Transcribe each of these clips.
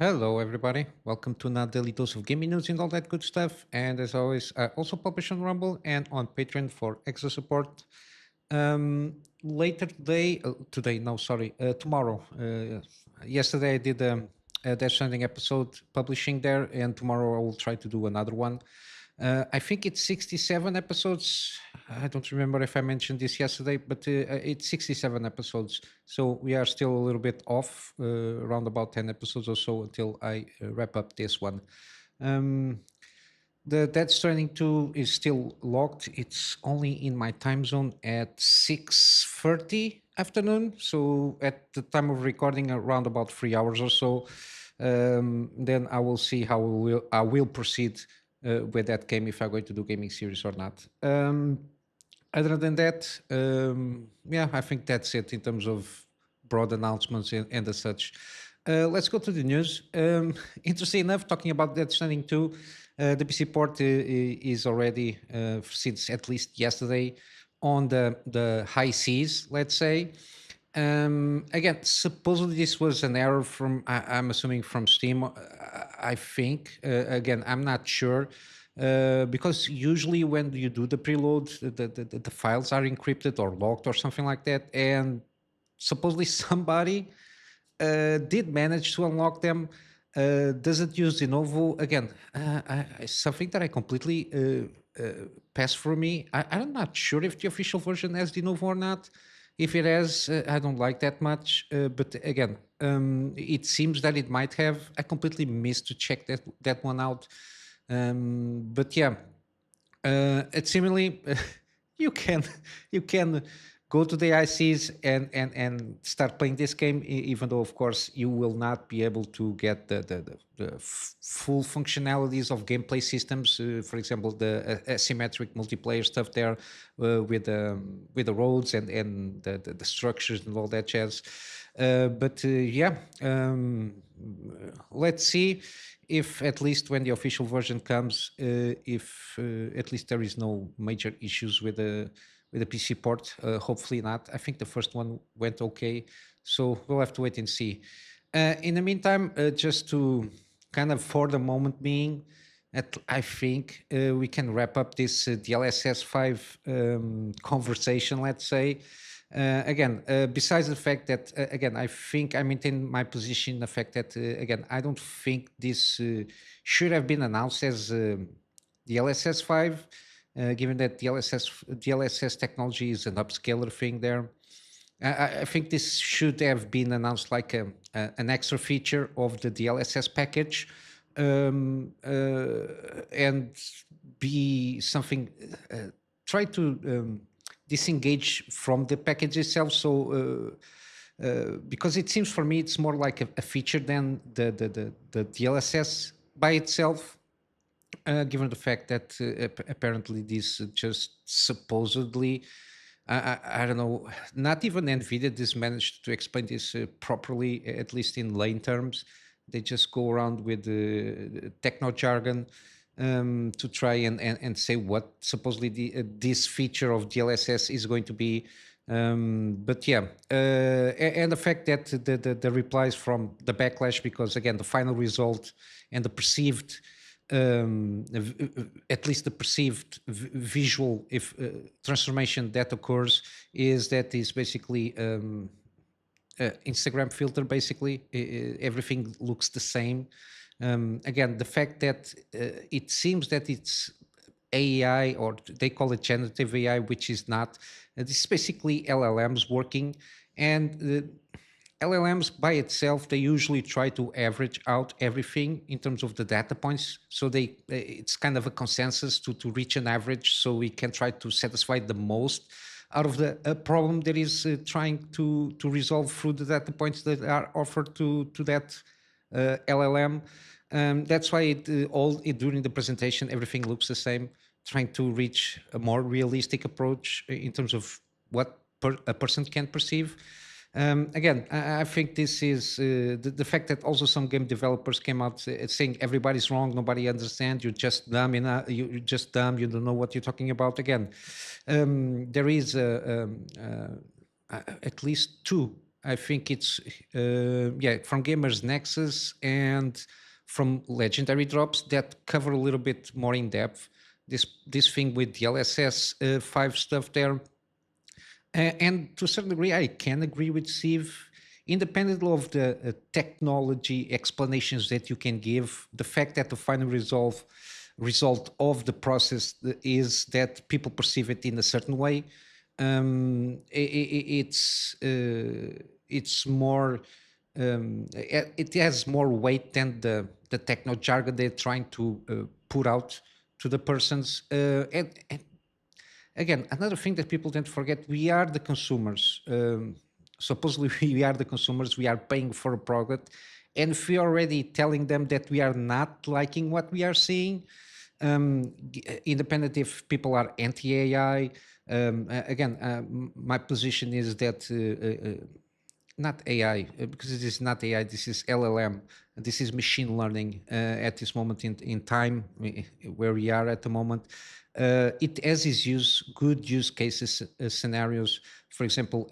Hello, everybody. Welcome to another daily dose of gaming news and all that good stuff. And as always, I also publish on Rumble and on Patreon for extra support. Later today, no, sorry, tomorrow. Yesterday I did a Death Stranding episode publishing there, and tomorrow I will try to do another one. I think it's 67 episodes. I don't remember if I mentioned this yesterday, but it's 67 episodes. So we are still a little bit off, around about 10 episodes or so until I wrap up this one. The Dead Stranding 2 is still locked. It's only in my time zone at 6:30 afternoon. So at the time of recording, around about 3 hours or so. Then I will see how I will proceed with that game, if I'm going to do gaming series or not. Other than that, yeah, I think that's it in terms of broad announcements and as such. Let's go to the news. Interesting enough, talking about Death Stranding 2, the PC port is already, since at least yesterday, on the high seas, let's say. Again, supposedly this was an error from, I'm assuming from Steam, I think. Again, I'm not sure. Because usually when you do the preload, the files are encrypted or locked or something like that. And supposedly somebody did manage to unlock them. Does it use de novo? Again, something that I completely passed through me. I'm not sure if the official version has de novo or not. If it has, I don't like that much. But again, it seems that it might have. I completely missed to check that one out. But yeah, it's similarly you can you can go to the ICs and start playing this game, even though of course you will not be able to get the full functionalities of gameplay systems. For example, the asymmetric multiplayer stuff there, with the roads and the structures and all that jazz. But yeah, let's see if at least when the official version comes, if at least there is no major issues with the PC port. Hopefully not. I think the first one went okay, so we'll have to wait and see. In the meantime, just to kind of for the moment being, I think we can wrap up this DLSS 5 conversation, let's say. Again, besides the fact that, again, I think I maintain my position, the fact that, again, I don't think this should have been announced as DLSS 5, given that DLSS technology is an upscaler thing there. I think this should have been announced like an extra feature of the DLSS package, and be something, try to disengage from the package itself. So because it seems for me it's more like a feature than the DLSS by itself, given the fact that apparently this just supposedly, I don't know, not even NVIDIA this managed to explain this properly, at least in lane terms. They just go around with the techno jargon, to try and say what supposedly this feature of DLSS is going to be. But yeah, and the fact that the replies from the backlash, because again, the final result and the perceived, at least the perceived visual if transformation that occurs is that is basically Instagram filter. Basically, everything looks the same. Again, the fact that it seems that it's AI, or they call it generative AI, which is not. This is basically LLMs working, and LLMs by itself, they usually try to average out everything in terms of the data points. So it's kind of a consensus to reach an average, so we can try to satisfy the most out of the problem that is trying to resolve through the data points that are offered to that LLM. That's why during the presentation, everything looks the same, trying to reach a more realistic approach in terms of what a person can perceive. Again, I think this is the fact that also some game developers came out saying everybody's wrong, nobody understands, you're just dumb, you're just dumb, you don't know what you're talking about. Again, there is at least two I think it's yeah, from Gamers Nexus and from Legendary Drops that cover a little bit more in depth this thing with the LSS 5 stuff there. And to a certain degree, I can agree with Steve. Independent of the technology explanations that you can give, the fact that the final result of the process is that people perceive it in a certain way. It's more it has more weight than the techno jargon they're trying to put out to the persons. And again, another thing that people tend to forget: we are the consumers. Supposedly, we are the consumers. We are paying for a product, and if we are already telling them that we are not liking what we are seeing, independent if people are anti-AI. Again, my position is that not AI, because it is not AI, this is LLM. This is machine learning at this moment in time, where we are at the moment. It has its good use cases, scenarios. For example,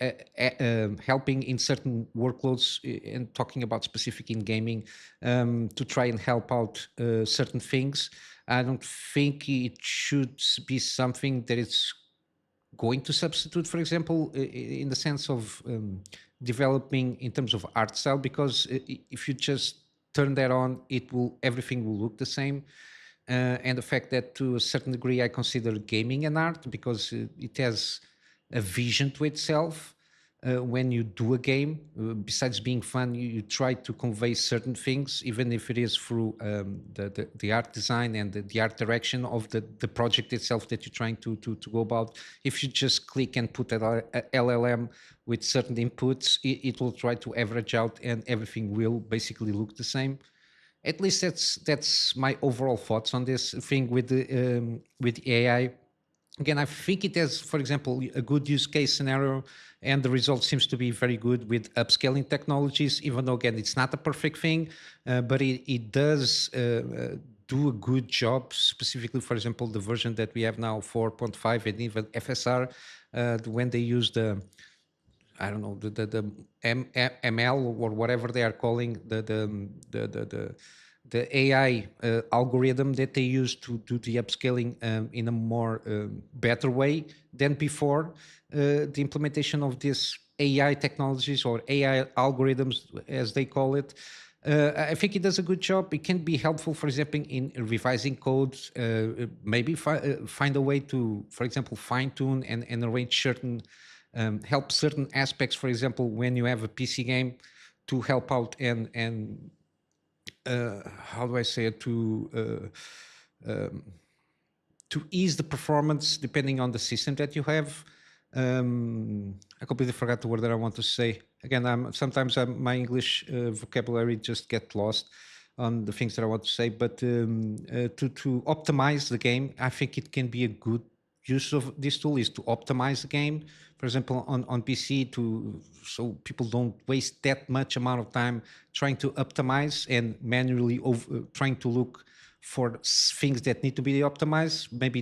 helping in certain workloads, and talking about specific in gaming, to try and help out certain things. I don't think it should be something that is going to substitute, for example, in the sense of developing in terms of art style, because if you just turn that on, everything will look the same. And the fact that to a certain degree I consider gaming an art, because it has a vision to itself. When you do a game, besides being fun, you try to convey certain things, even if it is through the art design and the art direction of the project itself that you're trying to go about. If you just click and put an LLM with certain inputs, it will try to average out, and everything will basically look the same. At least that's my overall thoughts on this thing with AI. Again, I think it has, for example, a good use case scenario, and the result seems to be very good with upscaling technologies, even though, again, it's not a perfect thing, but it does do a good job, specifically, for example, the version that we have now, 4.5, and even FSR, when they use the, I don't know, ML or whatever they are calling the AI algorithm that they use to do the upscaling in a more better way than before. The implementation of these AI technologies, or AI algorithms, as they call it, I think it does a good job. It can be helpful, for example, in revising codes, maybe find a way to, for example, fine tune and arrange certain, help certain aspects. For example, when you have a PC game, to help out and how do I say it, to ease the performance depending on the system that you have. I completely forgot the word that I want to say. Again, my English vocabulary just get lost on the things that I want to say. But to optimize the game, I think it can be a good use of this tool, is to optimize the game. For example, on PC, so people don't waste that much amount of time trying to optimize and manually trying to look for things that need to be optimized. Maybe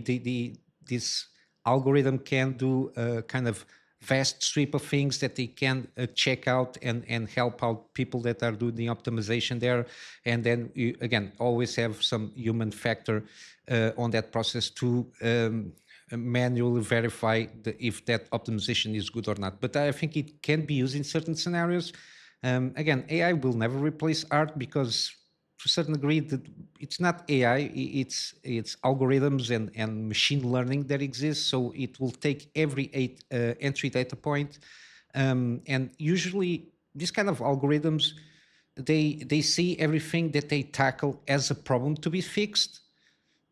this algorithm can do a kind of vast sweep of things that they can check out and help out people that are doing the optimization there. And then you, again, always have some human factor on that process to manually verify if that optimization is good or not. But I think it can be used in certain scenarios. Again, AI will never replace art, because to a certain degree that it's not AI, it's algorithms and machine learning that exists. So it will take every entry data point, and usually these kind of algorithms, they see everything that they tackle as a problem to be fixed.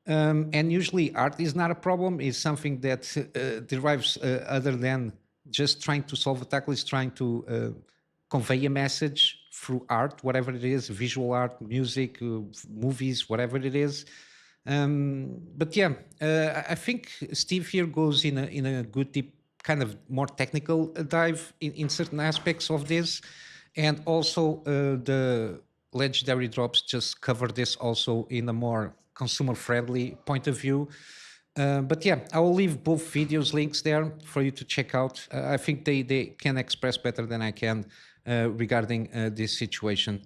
And usually art is not a problem, is something that derives other than just trying to solve a tackle, is trying to convey a message through art, whatever it is, visual art, music, movies, whatever it is. But yeah, I think Steve here goes in a good deep kind of more technical dive in certain aspects of this. And also the legendary drops just cover this also in a more consumer friendly point of view. But yeah, I will leave both videos links there for you to check out. I think they can express better than I can regarding this situation.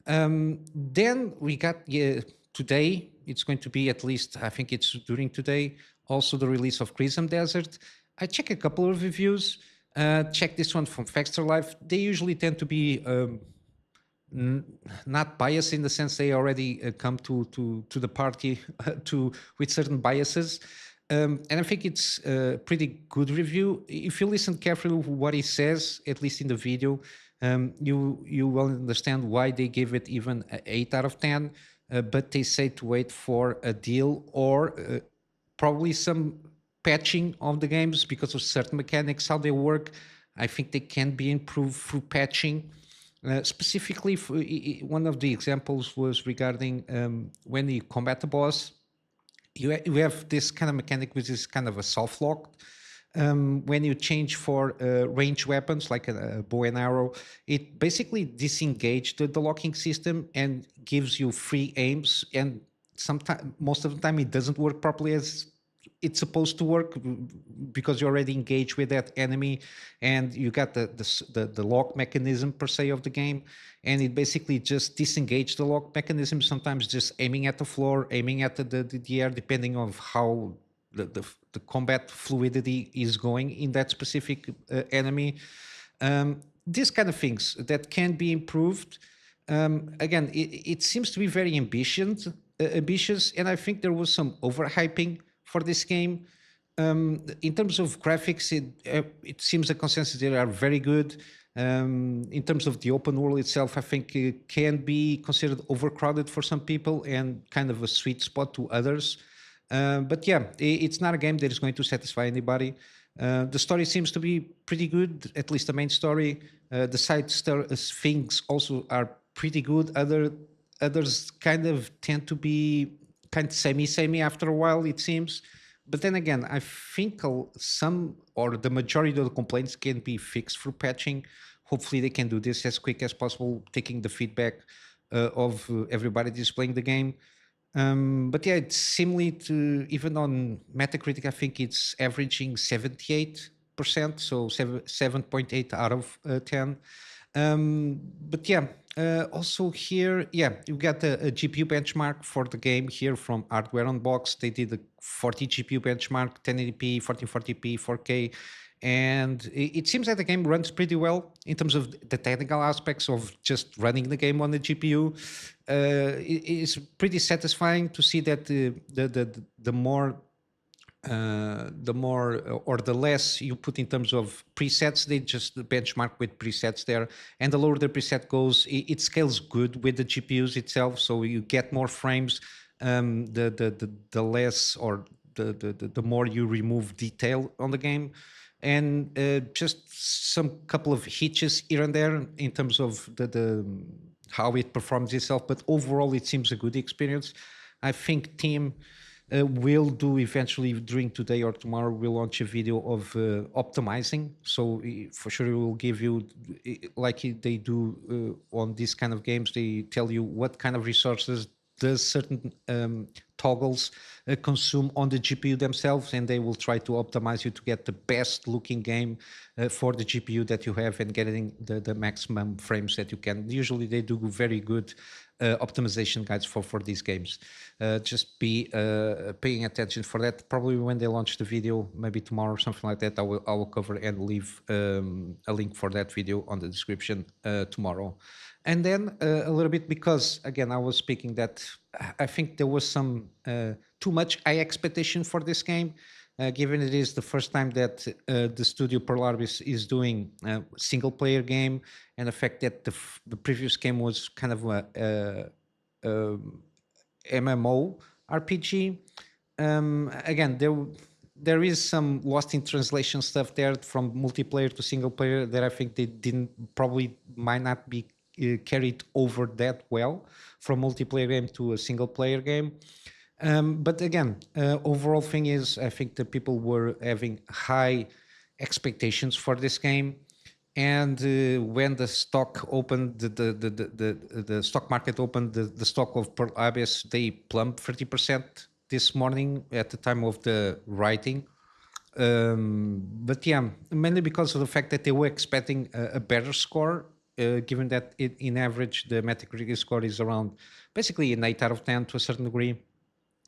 Then we got today. It's going to be, at least I think it's during today, also the release of Crimson Desert. I check a couple of reviews. Check this one from Faxter Life. They usually tend to be not biased in the sense they already come to the party to with certain biases. And I think it's a pretty good review. If you listen carefully to what he says, at least in the video, you will understand why they give it even a 8 out of 10. But they say to wait for a deal or probably some patching of the games because of certain mechanics, how they work. I think they can be improved through patching. Specifically, one of the examples was regarding when you combat the boss, you have this kind of mechanic which is kind of a soft lock. When you change for range weapons like a bow and arrow, it basically disengages the locking system and gives you free aims. And sometimes, most of the time, it doesn't work properly as it's supposed to work because you already engaged with that enemy and you got the lock mechanism per se of the game, and it basically just disengage the lock mechanism, sometimes just aiming at the floor, aiming at the air, depending on how the combat fluidity is going in that specific enemy. These kind of things that can be improved. Again, it seems to be very ambitious, and I think there was some overhyping for this game. In terms of graphics, it seems the consensus there are very good. In terms of the open world itself, I think it can be considered overcrowded for some people and kind of a sweet spot to others. But yeah, it's not a game that is going to satisfy anybody. The story seems to be pretty good, at least the main story. The side things also are pretty good. Others kind of tend to be kind of semi after a while, it seems. But then again, I think some or the majority of the complaints can be fixed through patching. Hopefully, they can do this as quick as possible, taking the feedback of everybody displaying the game. But yeah, it's similar to, even on Metacritic, I think it's averaging 78%, so 7.8 out of 10. But yeah, also here, yeah, you got a GPU benchmark for the game here from Hardware Unbox. They did a 40 GPU benchmark, 1080p, 1440p, 4K. And it seems that the game runs pretty well in terms of the technical aspects of just running the game on the GPU. It's pretty satisfying to see that the more or the less you put in terms of presets, they just benchmark with presets there, and the lower the preset goes, it scales good with the GPUs itself, so you get more frames. The less or the more you remove detail on the game, and just some couple of hitches here and there in terms of the how it performs itself, but overall it seems a good experience. I think Team will do eventually during today or tomorrow. We'll launch a video of optimizing. So for sure, we will give you, like they do on these kind of games, they tell you what kind of resources does certain toggles consume on the GPU themselves, and they will try to optimize you to get the best looking game for the GPU that you have and getting the maximum frames that you can. Usually they do very good optimization guides for these games. Just be paying attention for that. Probably when they launch the video, maybe tomorrow or something like that, I will cover and leave a link for that video on the description tomorrow. And then a little bit, because again, I was speaking that I think there was some too much high expectation for this game, given it is the first time that the studio Pearl Harbor is doing a single player game, and the fact that the previous game was kind of a MMO RPG. Again, there is some lost in translation stuff there from multiplayer to single player that I think they might not be carried over that well from multiplayer game to a single player game. But again, overall thing is, I think the people were having high expectations for this game, and when the stock opened, the stock market opened, the stock of Pearl Abyss, they plumped 30%. this morning at the time of the writing. But yeah, mainly because of the fact that they were expecting a better score, given that in average the Metacritic score is around basically an 8 out of 10 to a certain degree.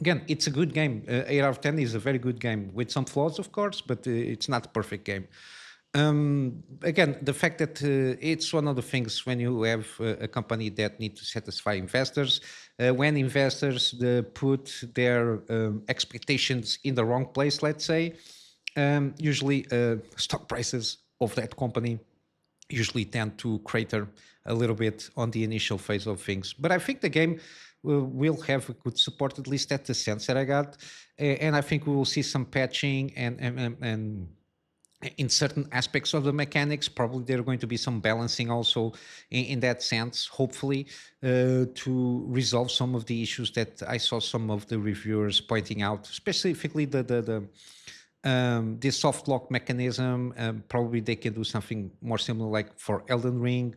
Again, it's a good game. 8 out of 10 is a very good game with some flaws, of course, but it's not a perfect game. Again, the fact that it's one of the things when you have a company that need to satisfy investors, when investors put their expectations in the wrong place, let's say, usually stock prices of that company usually tend to crater a little bit on the initial phase of things. But I think the game will have a good support, at least at the sense that I got. And I think we will see some patching and in certain aspects of the mechanics. Probably there are going to be some balancing also in that sense, hopefully, to resolve some of the issues that I saw some of the reviewers pointing out, specifically this soft lock mechanism. Probably they can do something more similar like for Elden Ring,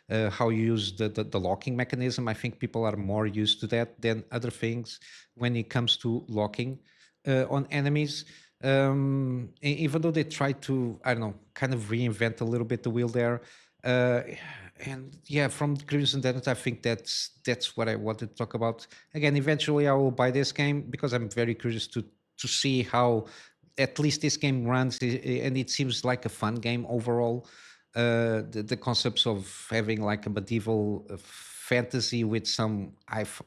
how you use the locking mechanism. I think people are more used to that than other things when it comes to locking on enemies. Even though they try to, I don't know, kind of reinvent a little bit the wheel there. And yeah, from Crimson Desert, I think that's what I wanted to talk about. Again, eventually I will buy this game because I'm very curious to see how at least this game runs, and it seems like a fun game overall. The concepts of having like a medieval fantasy with some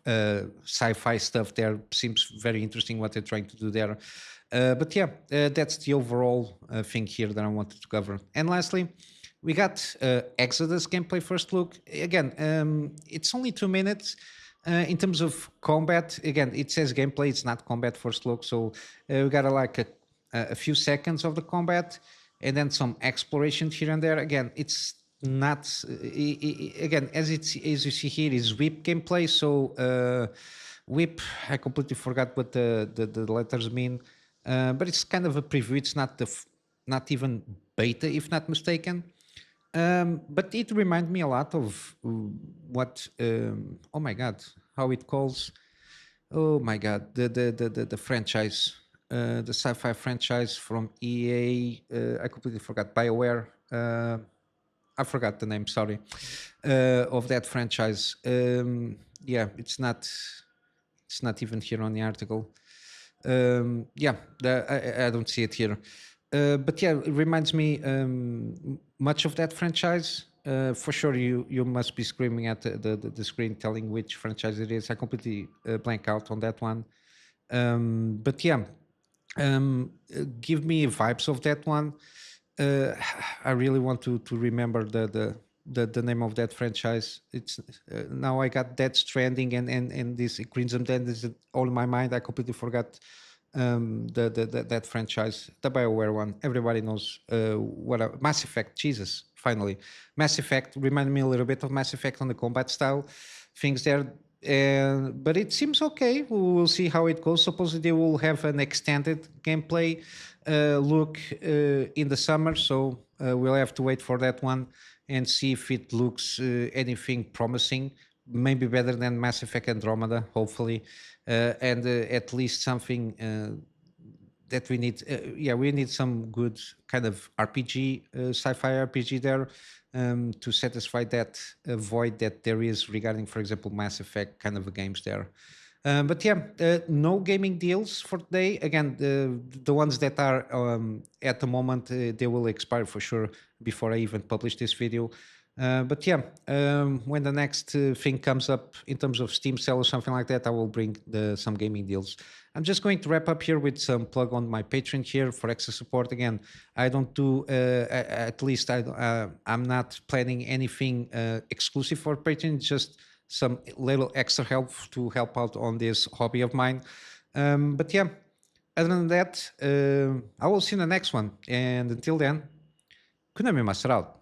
sci-fi stuff there seems very interesting what they're trying to do there. But yeah, that's the overall thing here that I wanted to cover. And lastly, we got Exodus gameplay first look. Again, it's only 2 minutes. In terms of combat, again, it says gameplay, it's not combat first look. So we got a few seconds of the combat and then some exploration here and there. Again, it's not, again, as you see here, is whip gameplay. So whip, I completely forgot what the letters mean. But it's kind of a preview. It's not even beta, if not mistaken. But it reminded me a lot of what oh my god, how it calls, oh my god, the franchise, the sci-fi franchise from EA. I completely forgot. BioWare. I forgot the name. Sorry, of that franchise. Yeah, it's not even here on the article. Yeah, I don't see it here. But yeah, it reminds me much of that franchise. For sure, you must be screaming at the screen telling which franchise it is. I completely blank out on that one. But yeah, give me vibes of that one. I really want to remember the name of that franchise. It's now I got that Stranding and this Crimson Dead is all in my mind. I completely forgot that franchise, the BioWare one. Everybody knows Mass Effect. Jesus, finally, Mass Effect reminded me a little bit of Mass Effect on the combat style things there. But it seems okay. We will see how it goes. Supposedly they will have an extended gameplay look in the summer, so we'll have to wait for that one and see if it looks anything promising. Maybe better than Mass Effect Andromeda, hopefully, and at least something that we need. Yeah, we need some good kind of RPG, sci-fi RPG there to satisfy that void that there is regarding, for example, Mass Effect kind of games there. But yeah, no gaming deals for today. Again, the ones that are at the moment, they will expire for sure before I even publish this video. But yeah, when the next thing comes up in terms of Steam sale or something like that, I will bring some gaming deals. I'm just going to wrap up here with some plug on my Patreon here for extra support. Again, I don't do, at least I'm not planning anything exclusive for Patreon, just some little extra help to help out on this hobby of mine. But yeah, other than that, I will see you in the next one. And until then, Kunamy Master out.